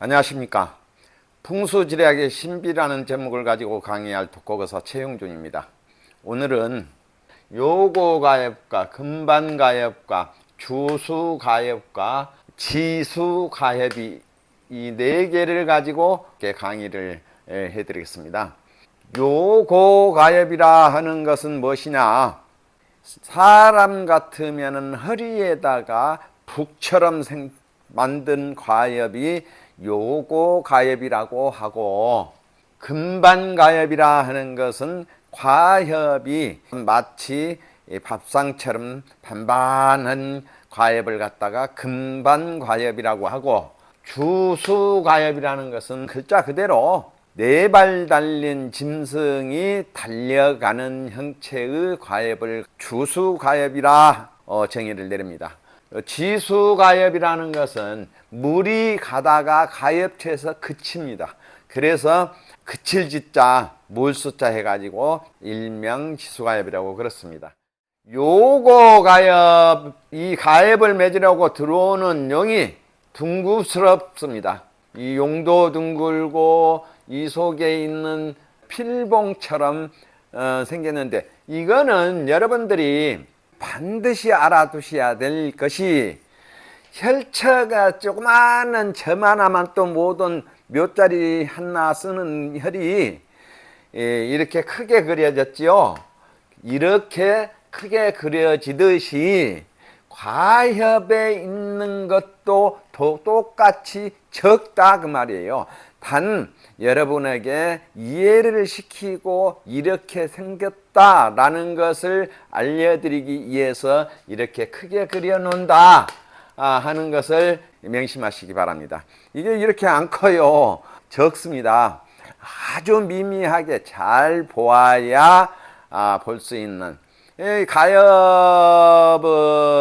안녕하십니까. 풍수지리학의 신비라는 제목을 가지고 강의할 독학의사 최용준입니다. 오늘은 요고가협과 금반가협과 주수가협과 지수가협이 이 네 개를 가지고 강의를 해드리겠습니다. 요고가협이라 하는 것은 무엇이냐? 사람 같으면 허리에다가 북처럼 만든 가협이 요고가협이라고 하고, 금반가협이라 하는 것은 가협이 마치 밥상처럼 반반한 가협을 갖다가 금반가협이라고 하고, 주수가협이라는 것은 글자 그대로 네 발 달린 짐승이 달려가는 형체의 가협을 주수가협이라 정의를 내립니다. 지수가협이라는 것은 물이 가다가 가협체에서 그칩니다. 그래서 그칠 지자 물수자 해가지고 일명 지수가협이라고 그렇습니다. 요고가협, 이 가협을 맺으려고 들어오는 용이 둥그스럽습니다. 이 용도 둥글고 이 속에 있는 필봉처럼 생겼는데, 이거는 여러분들이 반드시 알아두셔야 될 것이, 혈처가 조그마한 점 하나만 또 모든 묘자리 하나 쓰는 혈이 이렇게 크게 그려졌지요. 이렇게 크게 그려지듯이 가협에 있는 것도 똑같이 적다 그 말이에요. 단 여러분에게 이해를 시키고 이렇게 생겼다라는 것을 알려드리기 위해서 이렇게 크게 그려놓는다 하는 것을 명심하시기 바랍니다. 이게 이렇게 안 커요. 적습니다. 아주 미미하게 잘 보아야 볼 수 있는 가협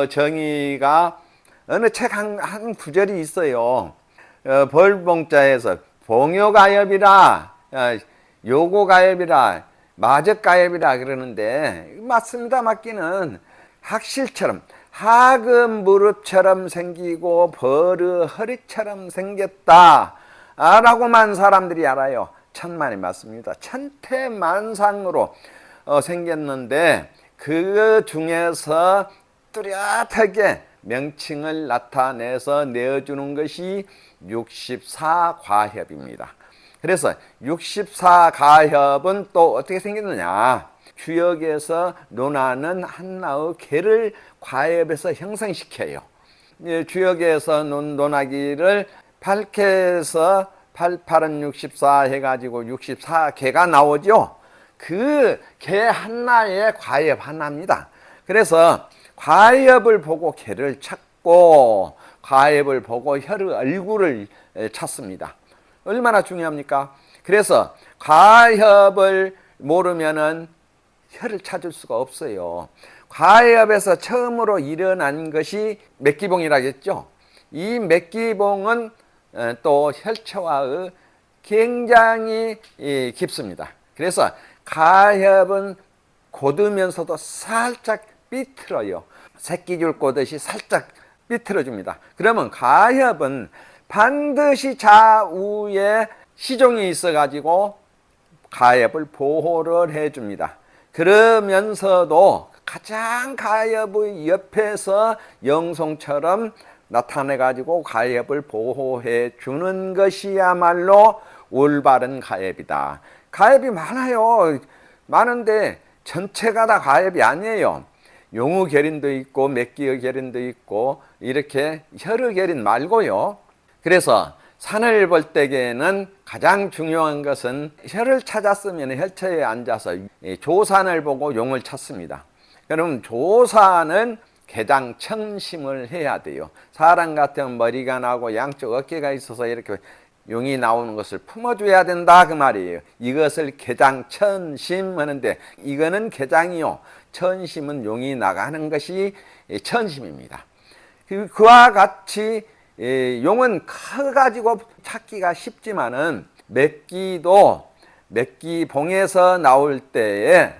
정의가 어느 책 한 구절이 있어요. 벌봉자에서 봉요가협이라, 요고가협이라, 마적가협이라 그러는데, 맞습니다. 맞기는 학실처럼 하금 무릎처럼 생기고 벌의 허리처럼 생겼다 라고만 사람들이 알아요. 천만이 맞습니다. 천태만상으로 생겼는데, 그 중에서 뚜렷하게 명칭을 나타내서 내어주는 것이 64가협입니다. 그래서 64가협은 또 어떻게 생겼느냐? 주역에서 논하는 하나의 개를 가협에서 형성시켜요. 주역에서 논하기를 8개에서 88은 64 해가지고 64개가 나오죠. 그 개 하나의 가협 하나입니다. 그래서 가협을 보고 개를 찾고, 가협을 보고 혈의 얼굴을 찾습니다. 얼마나 중요합니까? 그래서 가협을 모르면은 혈을 찾을 수가 없어요. 가협에서 처음으로 일어난 것이 맥기봉이라겠죠. 이 맥기봉은 또 혈처와의 굉장히 깊습니다. 그래서 가협은 곧으면서도 살짝 삐뚤어요. 새끼줄 꼬듯이 살짝 삐뚤어집니다. 그러면 가협은 반드시 좌우에 시종이 있어가지고 가협을 보호를 해줍니다. 그러면서도 가장 가협의 옆에서 영송처럼 나타내가지고 가협을 보호해 주는 것이야말로 올바른 가협이다. 가협이 많아요. 많은데 전체가 다 가협이 아니에요. 용의 결인도 있고 맥기의 결인도 있고 이렇게 혈의 결인 말고요. 그래서 산을 볼 때에는 가장 중요한 것은 혈을 찾았으면 혈처에 앉아서 조산을 보고 용을 찾습니다. 그럼 조산은 개장천심을 해야 돼요. 사람 같으면 머리가 나고 양쪽 어깨가 있어서 이렇게 용이 나오는 것을 품어줘야 된다 그 말이에요. 이것을 개장천심 하는데, 이거는 개장이요, 천심은 용이 나가는 것이 천심입니다. 그와 같이 용은 커가지고 찾기가 쉽지만은 맥기도 맥기봉에서 나올 때에,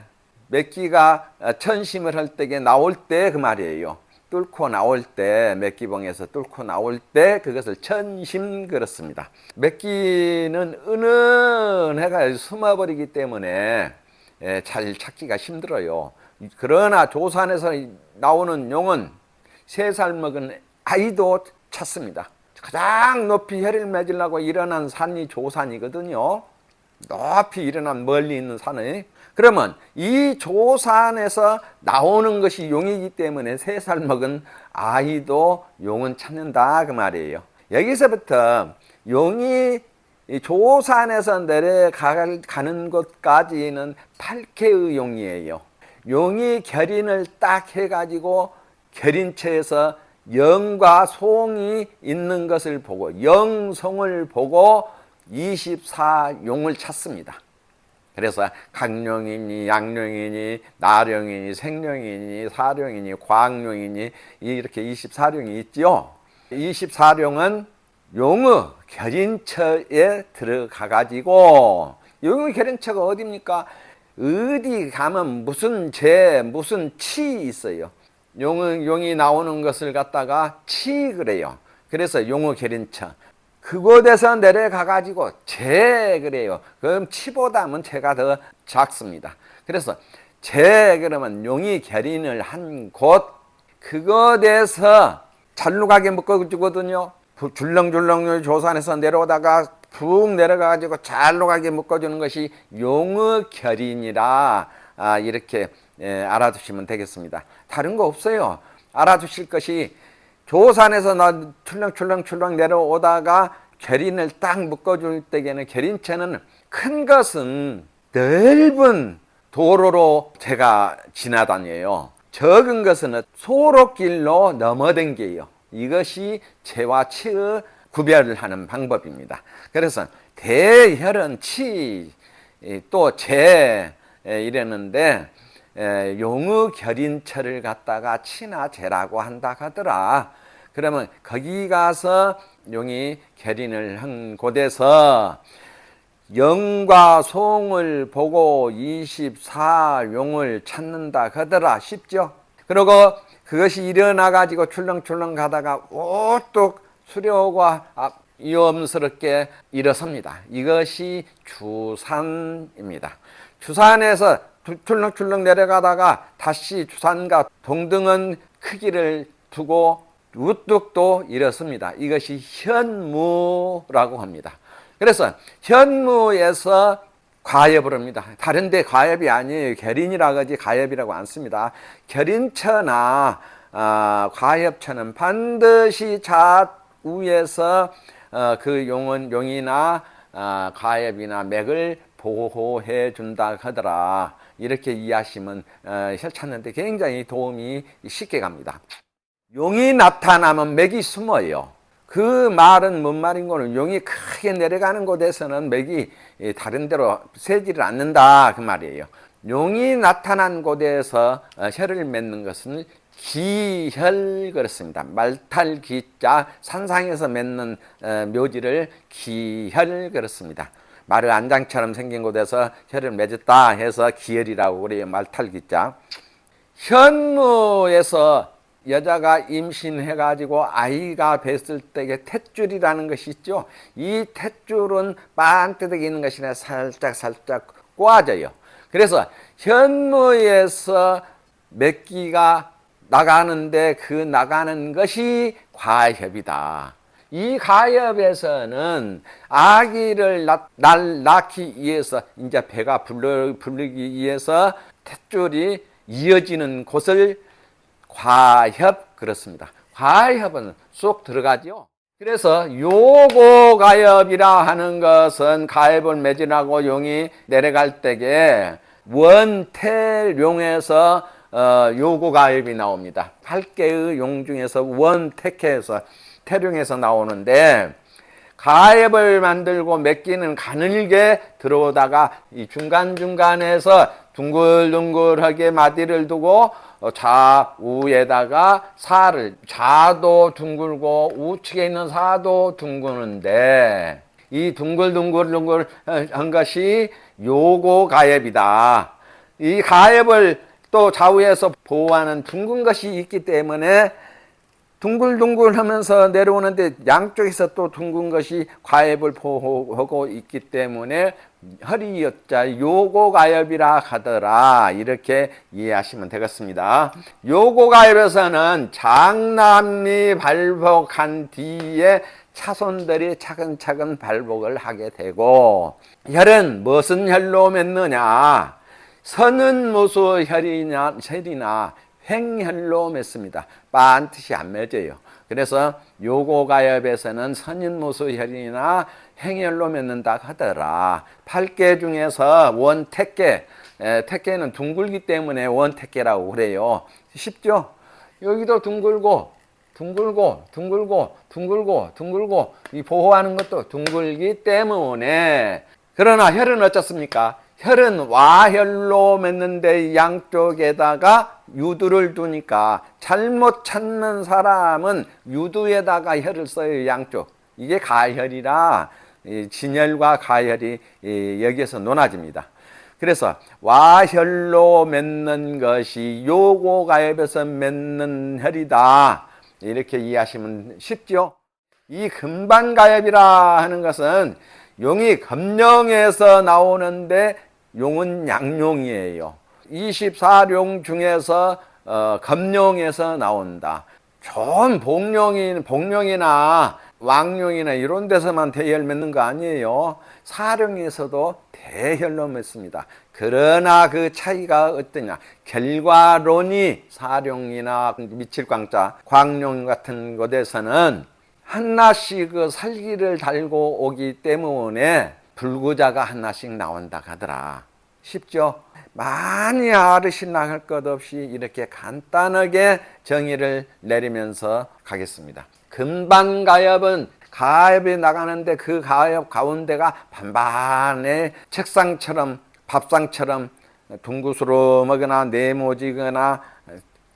맥기가 천심을 할 때에 나올 때 그 말이에요. 뚫고 나올 때, 맥기봉에서 뚫고 나올 때 그것을 천심 그렇습니다. 맥기는 은은해가 숨어버리기 때문에 잘 찾기가 힘들어요. 그러나 조산에서 나오는 용은 3살 먹은 아이도 찾습니다. 가장 높이 혀를 맺으려고 일어난 산이 조산이거든요. 높이 일어난 멀리 있는 산에. 그러면 이 조산에서 나오는 것이 용이기 때문에 3살 먹은 아이도 용은 찾는다 그 말이에요. 여기서부터 용이 조산에서 내려가는 곳까지는 8개의 용이에요. 용이 결인을 딱 해가지고 결인처에서 영과 송이 있는 것을 보고 영송을 보고 24용을 찾습니다. 그래서 강룡이니 양룡이니 나룡이니 생룡이니 사룡이니 광룡이니 이렇게 24룡이 있죠. 24룡은 용의 결인처에 들어가 가지고, 용의 결인처가 어디입니까? 어디 가면 무슨 재 무슨 치 있어요. 용이 나오는 것을 갖다가 치 그래요. 그래서 용의 결인처 그곳에서 내려가 가지고 재 그래요. 그럼 치보다는 재가 더 작습니다. 그래서 재 그러면 용이 결인을 한 곳, 그곳에서 잘로 가게 묶어주거든요. 줄렁줄렁 조산에서 내려오다가 푹 내려가 가지고 잘로 가게 묶어주는 것이 용의 결인이라 이렇게 알아두시면 되겠습니다. 다른 거 없어요. 알아두실 것이 조산에서 출렁출렁 내려오다가 결인을 딱 묶어줄 때에는 결인체는 큰 것은 넓은 도로로 제가 지나다녀요. 적은 것은 소로길로 넘어댕겨요. 이것이 재와 치의 구별을 하는 방법입니다. 그래서 대혈은 치, 또 재 이랬는데 용의 결인처를 갖다가 치나 재라고 한다 하더라. 그러면 거기 가서 용이 결인을 한 곳에서 영과 송을 보고 24용을 찾는다 하더라. 쉽죠? 그리고 그것이 일어나 가지고 출렁출렁 가다가 우뚝 수료가 위험스럽게 일어섭니다. 이것이 주산입니다. 주산에서 출렁출렁 내려가다가 다시 주산과 동등한 크기를 두고 우뚝 또 일어섭니다. 이것이 현무라고 합니다. 그래서 현무에서 과엽을 합니다. 다른데 과엽이 아니에요. 결인이라고 하지 과엽이라고 안 씁니다. 결인처나 과엽처는 반드시 좌우에서 그 용이나 과엽이나 맥을 보호해 준다 하더라. 이렇게 이해하시면 혈 찾는데 굉장히 도움이 쉽게 갑니다. 용이 나타나면 맥이 숨어요. 그 말은 뭔 말인 거는 용이 크게 내려가는 곳에서는 맥이 다른 데로 새지를 않는다 그 말이에요. 용이 나타난 곳에서 혈을 맺는 것은 기혈 그렇습니다. 말탈 기자 산상에서 맺는 묘지를 기혈 그렇습니다. 말을 안장처럼 생긴 곳에서 혈을 맺었다 해서 기혈이라고 그래요. 말탈 기자. 현무에서 여자가 임신해가지고 아이가 뱄을 때에 탯줄이라는 것이 있죠. 이 탯줄은 반뜨덕이 있는 것이 아니라 살짝 꼬아져요. 그래서 현무에서 맥기가 나가는데 그 나가는 것이 과협이다. 이 과협에서는 아기를 낳기 위해서 이제 배가 부르기 위해서 탯줄이 이어지는 곳을 과협 그렇습니다. 과협은 쏙 들어가죠. 그래서 요고가협이라 하는 것은 가협을 맺으라고 용이 내려갈 때에 원태룡에서 요고가협이 나옵니다. 8개의 용 중에서 원태캐에서 태룡에서 나오는데 가협을 만들고 맺기는 가늘게 들어오다가 이 중간중간에서 둥글둥글하게 마디를 두고 좌우에다가 사를 좌도 둥글고 우측에 있는 사도 둥그는데 이 둥글둥글한 것이 요고가협이다. 이 가협을 또 좌우에서 보호하는 둥근 것이 있기 때문에 둥글둥글 하면서 내려오는데 양쪽에서 또 둥근 것이 가엽을 보호하고 있기 때문에 허리여자 요고가엽이라 하더라. 이렇게 이해하시면 되겠습니다. 요고가엽에서는 장남이 발복한 뒤에 차손들이 차근차근 발복을 하게 되고, 혈은 무슨 혈로 맺느냐? 선은 무수 혈이나 횡혈로 맺습니다. 반드시 안 맺어요. 그래서 요고가엽에서는 선인무수혈이나 횡혈로 맺는다 하더라. 8개 중에서 원택계, 택계는 둥글기 때문에 원택계라고 그래요. 쉽죠? 여기도 둥글고 이 보호하는 것도 둥글기 때문에. 그러나 혈은 어떻습니까? 혈은 와혈로 맺는데 양쪽에다가 유두를 두니까 잘못 찾는 사람은 유두에다가 혈을 써요. 양쪽. 이게 가혈이라 진혈과 가혈이 여기에서 논아집니다. 그래서 와혈로 맺는 것이 요고가엽에서 맺는 혈이다. 이렇게 이해하시면 쉽죠. 이 금반가엽이라 하는 것은 용이 금령에서 나오는데 용은 양용이에요. 24용 중에서 금령에서 나온다. 좋은 복령이나 왕룡이나 이런 데서만 대혈 맺는 거 아니에요. 사령에서도 대혈로 맺습니다. 그러나 그 차이가 어떠냐? 결과론이 사령이나 미칠광자, 광룡 같은 곳에서는 하나씩 그 살기를 달고 오기 때문에 불구자가 하나씩 나온다 하더라. 쉽죠? 많이 아르신나 할 것 없이 이렇게 간단하게 정의를 내리면서 가겠습니다. 금반가엽은 가엽이 나가는데 그 가엽 가운데가 반반의 책상처럼 밥상처럼 둥그스름하거나 네모지거나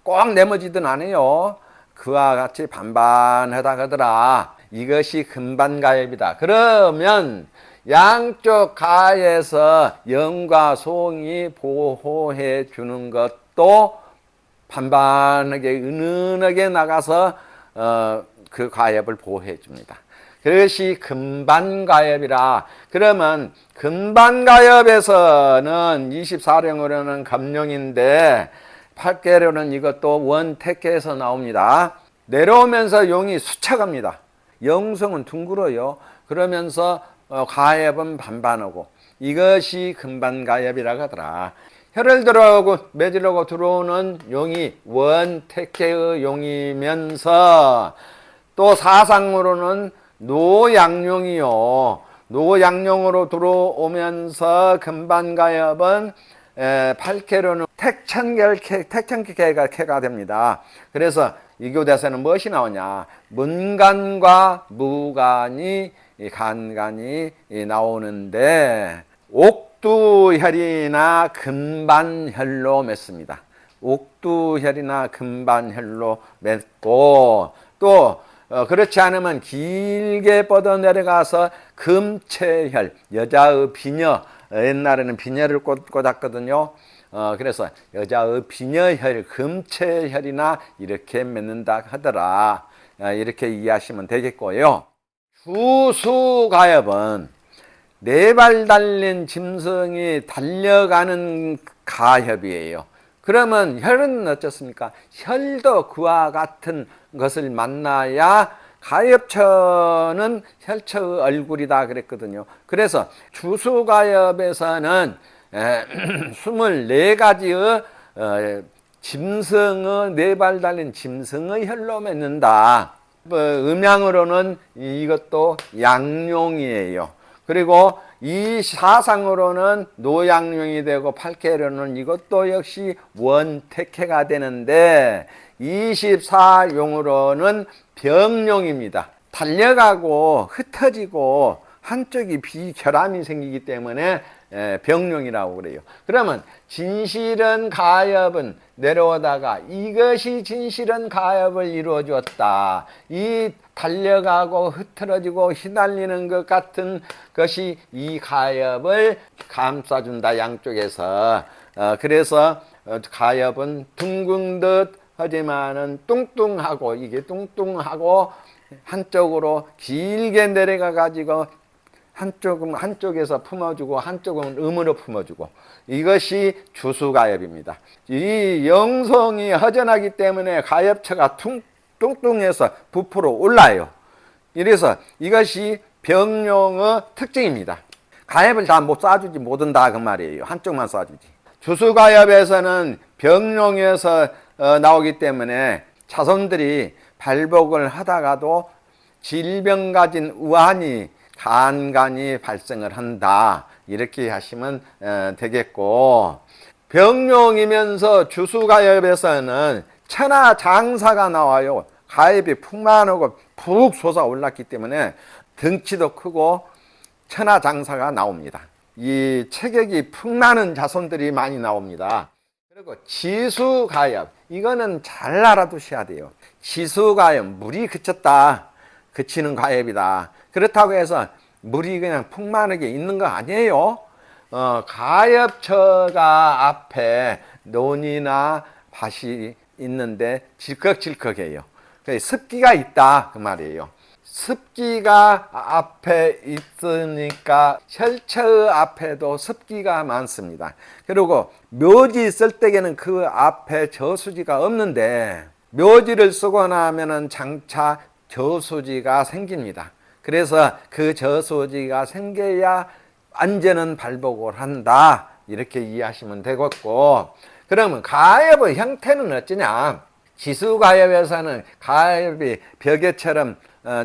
꼭 네모지든 않아요. 그와 같이 반반하다 하더라. 이것이 금반가엽이다. 그러면 양쪽 가에서 영과 송이 보호해 주는 것도 반반하게 은은하게 나가서 그 가엽을 보호해 줍니다. 그것이 금반가엽이라. 그러면 금반가엽에서는 24령으로는 금령인데 8개로는 이것도 원택계에서 나옵니다. 내려오면서 용이 수척합니다. 영성은 둥글어요. 그러면서 가엽은 반반하고 이것이 금반가엽이라고 하더라. 혈을 들어오고 맺으려고 들어오는 용이 원택계의 용이면서 또 사상으로는 노양용이요. 노양용으로 들어오면서 금반가엽은 8개로는 택천계가 됩니다. 그래서 이 교대에서는 무엇이 나오냐? 문간과 무간이 간간이 나오는데 옥두혈이나 금반혈로 맺습니다. 옥두혈이나 금반혈로 맺고 또 그렇지 않으면 길게 뻗어 내려가서 금체혈, 여자의 비녀, 옛날에는 비녀를 꽂았거든요. 그래서 여자의 비녀혈, 금체혈이나 이렇게 맺는다 하더라. 이렇게 이해하시면 되겠고요. 주수가엽은 네 발 달린 짐승이 달려가는 가엽이에요. 그러면 혈은 어떻습니까? 혈도 그와 같은 것을 만나야 가엽처는 혈처의 얼굴이다 그랬거든요. 그래서 주수가엽에서는 24가지의 짐승의 네 발 달린 짐승의 혈로 맺는다. 음양으로는 이것도 양용이에요. 그리고 이 사상으로는 노양용이 되고 8개로는 이것도 역시 원택해가 되는데 24용으로는 병용입니다. 달려가고 흩어지고 한쪽이 비결함이 생기기 때문에 병용이라고 그래요. 그러면 진실은 가엽은 내려오다가 이것이 진실은 가엽을 이루어 주었다. 이 달려가고 흐트러지고 휘날리는 것 같은 것이 이 가엽을 감싸준다. 양쪽에서. 그래서 가엽은 둥근 듯 하지만은 뚱뚱하고 이게 뚱뚱하고 한쪽으로 길게 내려가 가지고 한쪽에서 품어주고 한쪽은 음으로 품어주고 이것이 주수가엽입니다. 이 영성이 허전하기 때문에 가엽처가 뚱뚱해서 부풀어 올라요. 이래서 이것이 병룡의 특징입니다. 가엽을 다 못 쏴주지 못한다 그 말이에요. 한쪽만 쏴주지. 주수가엽에서는 병룡에서 나오기 때문에 자손들이 발복을 하다가도 질병 가진 우환이 간간히 발생을 한다. 이렇게 하시면 되겠고, 병룡이면서 주수가엽에서는 천하장사가 나와요. 가엽이 풍만하고 푹 솟아올랐기 때문에 덩치도 크고 천하장사가 나옵니다. 이 체격이 풍만한 자손들이 많이 나옵니다. 그리고 지수가엽, 이거는 잘 알아두셔야 돼요. 지수가엽, 물이 그쳤다. 그치는 가엽이다. 그렇다고 해서 물이 그냥 풍만하게 있는 거 아니에요. 가엽처가 앞에 논이나 밭이 있는데 질컥질컥해요. 습기가 있다 그 말이에요. 습기가 앞에 있으니까 혈처 앞에도 습기가 많습니다. 그리고 묘지 쓸 때에는 그 앞에 저수지가 없는데 묘지를 쓰고 나면은 장차 저수지가 생깁니다. 그래서 그 저수지가 생겨야 안전한 발복을 한다. 이렇게 이해하시면 되겠고, 그러면 가엽의 형태는 어찌냐? 지수가엽에서는 가엽이 벽에처럼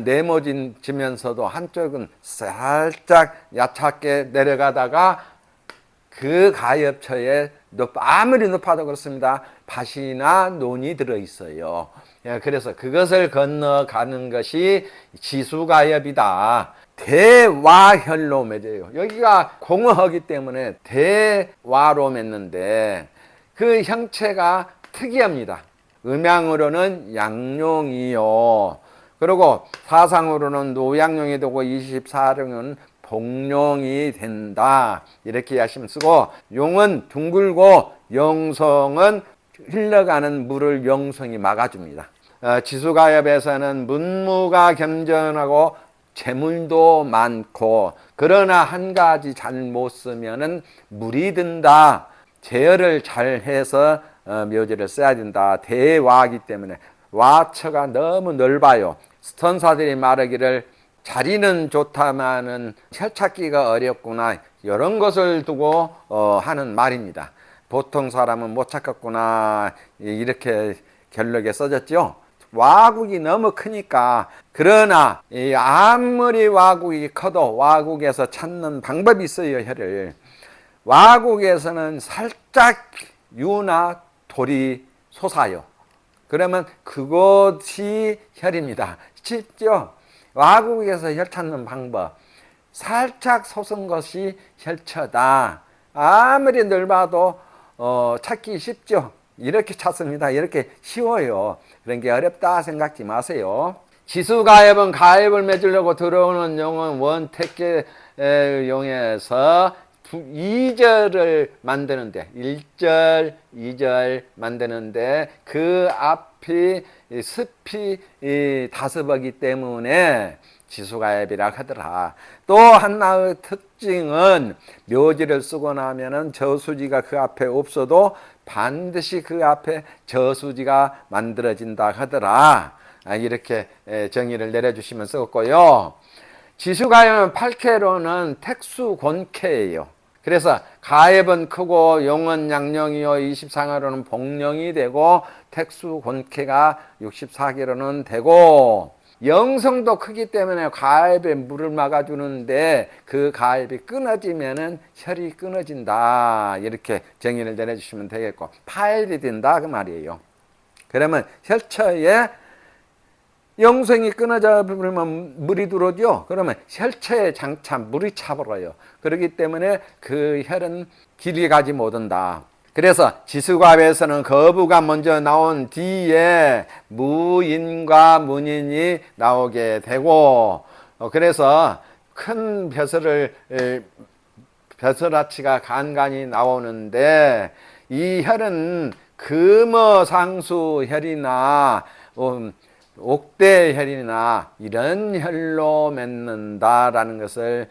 네모지면서도 한쪽은 살짝 야착게 내려가다가 그 가엽처에 아무리 높아도 그렇습니다. 밭이나 논이 들어있어요. 그래서 그것을 건너가는 것이 지수가엽이다. 대와혈로 맺어요. 여기가 공허하기 때문에 대와로 맺는데 그 형체가 특이합니다. 음양으로는 양룡이요. 그리고 사상으로는 노양룡이 되고 24룡은 복룡이 된다. 이렇게 하시면 쓰고, 용은 둥글고 영성은 흘러가는 물을 영성이 막아줍니다. 지수가엽에서는 문무가 겸전하고 재물도 많고, 그러나 한 가지 잘 못 쓰면은 물이 든다. 제어를 잘 해서 묘지를 써야 된다. 대와이기 때문에 와처가 너무 넓어요. 스턴사들이 말하기를 자리는 좋다마는 혈찾기가 어렵구나, 이런 것을 두고 하는 말입니다. 보통 사람은 못 찾겠구나, 이렇게 결론에 써졌죠. 와국이 너무 크니까. 그러나 아무리 와국이 커도 와국에서 찾는 방법이 있어요. 혈을 와국에서는 살짝 유나 돌이 솟아요. 그러면 그것이 혈입니다. 쉽죠? 와국에서 혈 찾는 방법, 살짝 솟은 것이 혈처다. 아무리 넓어도 찾기 쉽죠? 이렇게 찾습니다. 이렇게 쉬워요. 그런 게 어렵다 생각지 마세요. 지수가엽은 가엽을 맺으려고 들어오는 용은 원택계 용에서 2절을 만드는데, 1절, 2절 만드는데 그 앞이 습이 다습하기 때문에 지수가엽이라 하더라. 또 하나의 특징은 묘지를 쓰고 나면은 저수지가 그 앞에 없어도 반드시 그 앞에 저수지가 만들어진다 하더라. 이렇게 정의를 내려주시면 쓰겠고요. 지수가엽은 8캐로는 택수곤캐예요. 그래서 가엽은 크고 용은 양령이요 24개로는 복령이 되고 택수곤캐가 64개로는 되고, 영성도 크기 때문에 가엽에 물을 막아주는데 그 가엽이 끊어지면은 혈이 끊어진다. 이렇게 정의를 내려주시면 되겠고, 파열이 된다 그 말이에요. 그러면 혈처에 영성이 끊어져 버리면 물이 들어오죠. 그러면 혈처에 장차 물이 차버려요. 그렇기 때문에 그 혈은 길이 가지 못한다. 그래서 지수가엽에서는 거부가 먼저 나온 뒤에 무인과 문인이 나오게 되고, 그래서 큰 벼슬아치가 간간히 나오는데, 이 혈은 금어상수혈이나 옥대혈이나 이런 혈로 맺는다라는 것을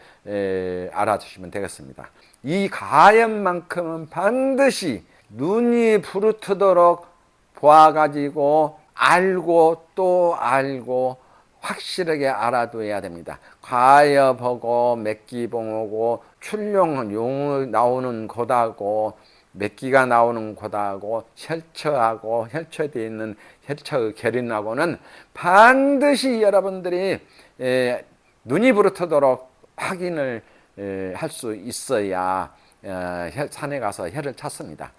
알아두시면 되겠습니다. 이 가염만큼은 반드시 눈이 부르트도록 보아가지고 알고 또 알고 확실하게 알아둬야 됩니다. 가여보고 맥기봉하고 출룡은 용 나오는 곳하고 맥기가 나오는 곳하고 혈처하고 혈처되어 있는 혈처 결인하고는 반드시 여러분들이 눈이 부르트도록 확인을 할 수 있어야 산에 가서 혈을 찾습니다.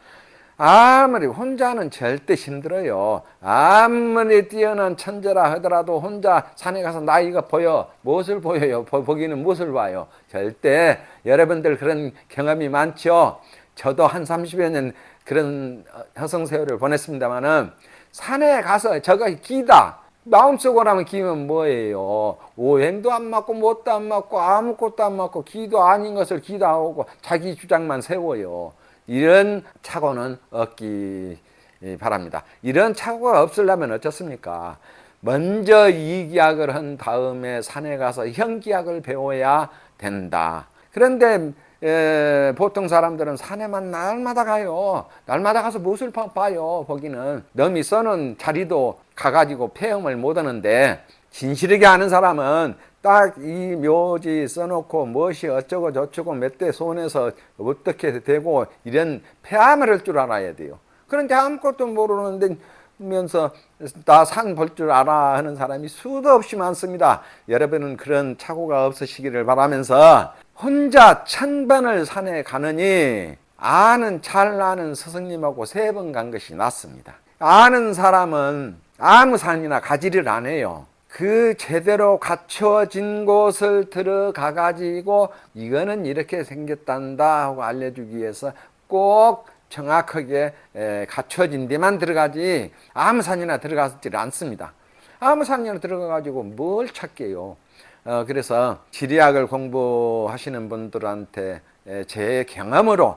아무리 혼자는 절대 힘들어요. 아무리 뛰어난 천재라 하더라도 혼자 산에 가서 나이가 보여. 무엇을 보여요? 보기는 무엇을 봐요? 절대 여러분들 그런 경험이 많죠. 저도 한 30여 년 그런 허송세월을 보냈습니다마는 산에 가서 저거 기다. 마음속으로 하면 기면 뭐예요? 오행도 안 맞고 뭣도 안 맞고 아무것도 안 맞고 기도 아닌 것을 기도하고 자기 주장만 세워요. 이런 착오는 없기 바랍니다. 이런 착오가 없으려면 어떻습니까? 먼저 이기약을 한 다음에 산에 가서 형기약을 배워야 된다. 그런데 보통 사람들은 산에만 날마다 가요. 날마다 가서 무엇을 봐요. 거기는 남이 써놓은 자리도 가가지고 폐허을 못 하는데 진실하게 아는 사람은 딱 이 묘지 써놓고 무엇이 어쩌고 저쩌고 몇 대 손에서 어떻게 되고 이런 폐암을 할 줄 알아야 돼요. 그런데 아무것도 모르는데 면서 나 산 볼 줄 알아 하는 사람이 수도 없이 많습니다. 여러분은 그런 착오가 없으시기를 바라면서 혼자 1000번을 산에 가느니 잘 아는 스승님하고 3번 간 것이 낫습니다. 아는 사람은 아무 산이나 가지를 안 해요. 그 제대로 갖춰진 곳을 들어가 가지고 이거는 이렇게 생겼단다 하고 알려주기 위해서 꼭 정확하게 갖춰진 데만 들어가지 아무 산이나 들어가지 않습니다. 아무 산이나 들어가 가지고 뭘 찾게요. 그래서 지리학을 공부하시는 분들한테 제 경험으로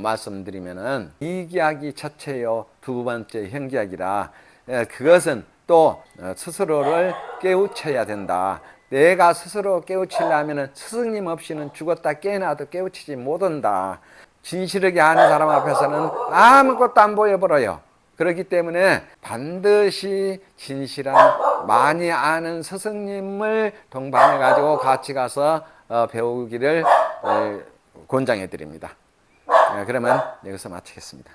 말씀드리면은 이기약이 첫째요, 두 번째 형기약이라 그것은 또 스스로를 깨우쳐야 된다. 내가 스스로 깨우치려면 스승님 없이는 죽었다 깨어나도 깨우치지 못한다. 진실하게 아는 사람 앞에서는 아무것도 안 보여버려요. 그렇기 때문에 반드시 진실한 많이 아는 스승님을 동반해 가지고 같이 가서 배우기를 권장해 드립니다. 그러면 여기서 마치겠습니다.